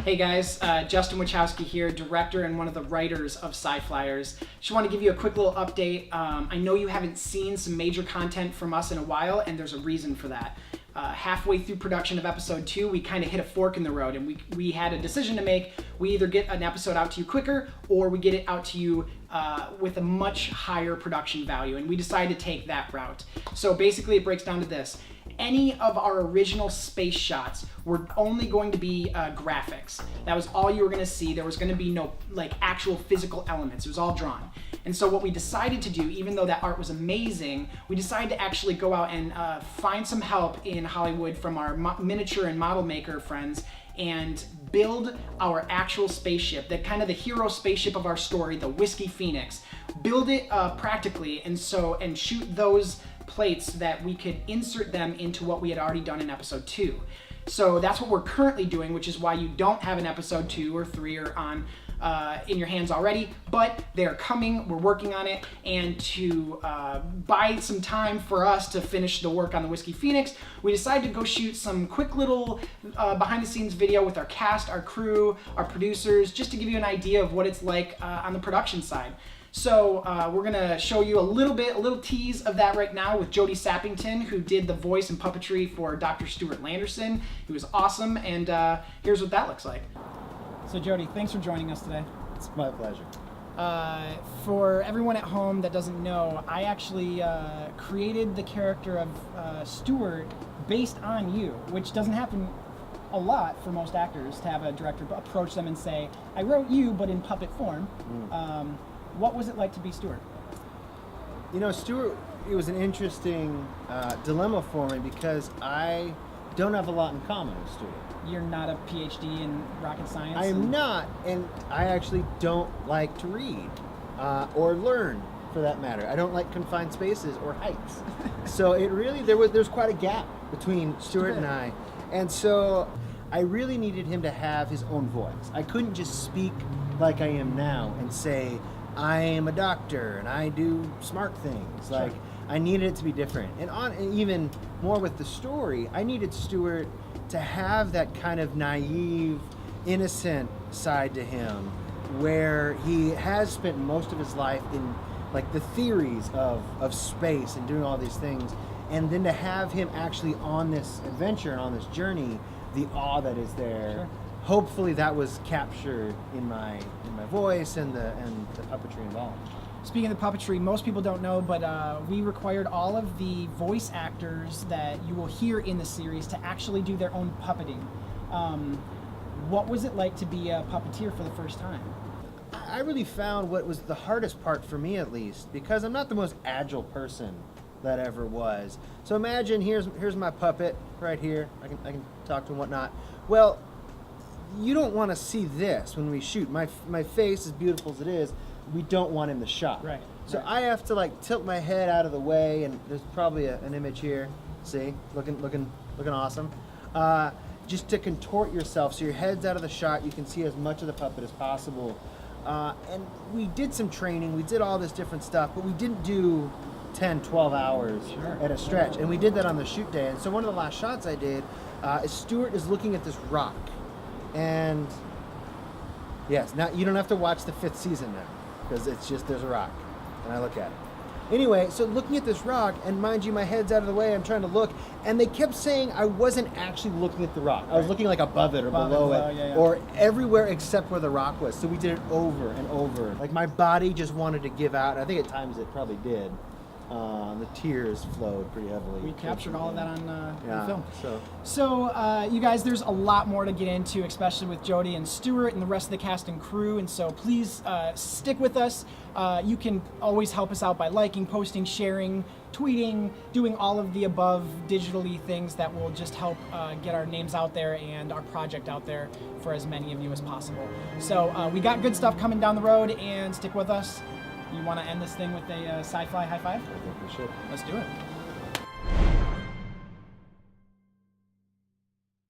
Hey guys, Justin Wachowski here, director and one of the writers of Sci-Flyers. Just want to give you a quick little update. I know you haven't seen some major content from us in a while, and there's a reason for that. Halfway through production of episode 2, we kind of hit a fork in the road, and we had a decision to make. We either get an episode out to you quicker, or we get it out to you with a much higher production value, and we decided to take that route. So basically it breaks down to this. Any of our original space shots were only going to be graphics. That was all you were going to see. There was going to be no actual physical elements. It was all drawn. And so what we decided to do, even though that art was amazing, we decided to actually go out and find some help in Hollywood from our miniature and model maker friends and build our actual spaceship, the kind of the hero spaceship of our story, the Whiskey Phoenix. Build it practically and shoot those plates so that we could insert them into what we had already done in episode 2. So that's what we're currently doing, which is why you don't have an episode 2 or 3 or on in your hands already, but they're coming, we're working on it, and to buy some time for us to finish the work on the Whiskey Phoenix, we decided to go shoot some quick little behind the scenes video with our cast, our crew, our producers, just to give you an idea of what it's like on the production side. So we're gonna show you a little tease of that right now with Jody Sappington, who did the voice and puppetry for Dr. Stuart Landerson. He was awesome, and here's what that looks like. So Jody, thanks for joining us today. It's my pleasure. For everyone at home that doesn't know, I actually created the character of Stuart based on you, which doesn't happen a lot for most actors to have a director approach them and say, I wrote you, but in puppet form. What was it like to be Stuart? You know, Stuart, it was an interesting dilemma for me because I don't have a lot in common with Stuart. You're not a PhD in rocket science? I am not, and I actually don't like to read or learn, for that matter. I don't like confined spaces or heights. So it really, there's quite a gap between Stuart and I. And so I really needed him to have his own voice. I couldn't just speak like I am now and say, I am a doctor and I do smart things. Sure. Like, I needed it to be different. And even more with the story, I needed Stuart to have that kind of naive, innocent side to him where he has spent most of his life in like the theories of space and doing all these things. And then to have him actually on this adventure and on this journey, the awe that is there. Sure. Hopefully that was captured in my voice and the puppetry involved. Speaking of the puppetry, most people don't know, but we required all of the voice actors that you will hear in the series to actually do their own puppeting. What was it like to be a puppeteer for the first time? I really found what was the hardest part for me, at least, because I'm not the most agile person that ever was. So imagine here's my puppet right here. I can talk to him, whatnot. Well, you don't want to see this when we shoot. My face, as beautiful as it is, we don't want in the shot. Right. So right. I have to like tilt my head out of the way, and there's probably an image here. See, looking awesome. Just to contort yourself so your head's out of the shot. You can see as much of the puppet as possible. And we did some training. We did all this different stuff, but we didn't do 10, 12 hours at a stretch. And we did that on the shoot day. And so one of the last shots I did is Stuart is looking at this rock. And yes, now you don't have to watch the 5th season now, because it's just there's a rock, and I look at it. Anyway, so looking at this rock, and mind you, my head's out of the way, I'm trying to look, and they kept saying I wasn't actually looking at the rock. I was looking like above it or below it, or everywhere except where the rock was. So we did it over and over. Like my body just wanted to give out. I think at times it probably did. The tears flowed pretty heavily. We captured all of that on film. So you guys, there's a lot more to get into, especially with Jody and Stuart and the rest of the cast and crew, and so please stick with us. You can always help us out by liking, posting, sharing, tweeting, doing all of the above digitally things that will just help get our names out there and our project out there for as many of you as possible. So we got good stuff coming down the road, and stick with us. You want to end this thing with a sci-fi high five? I think we should. Let's do it.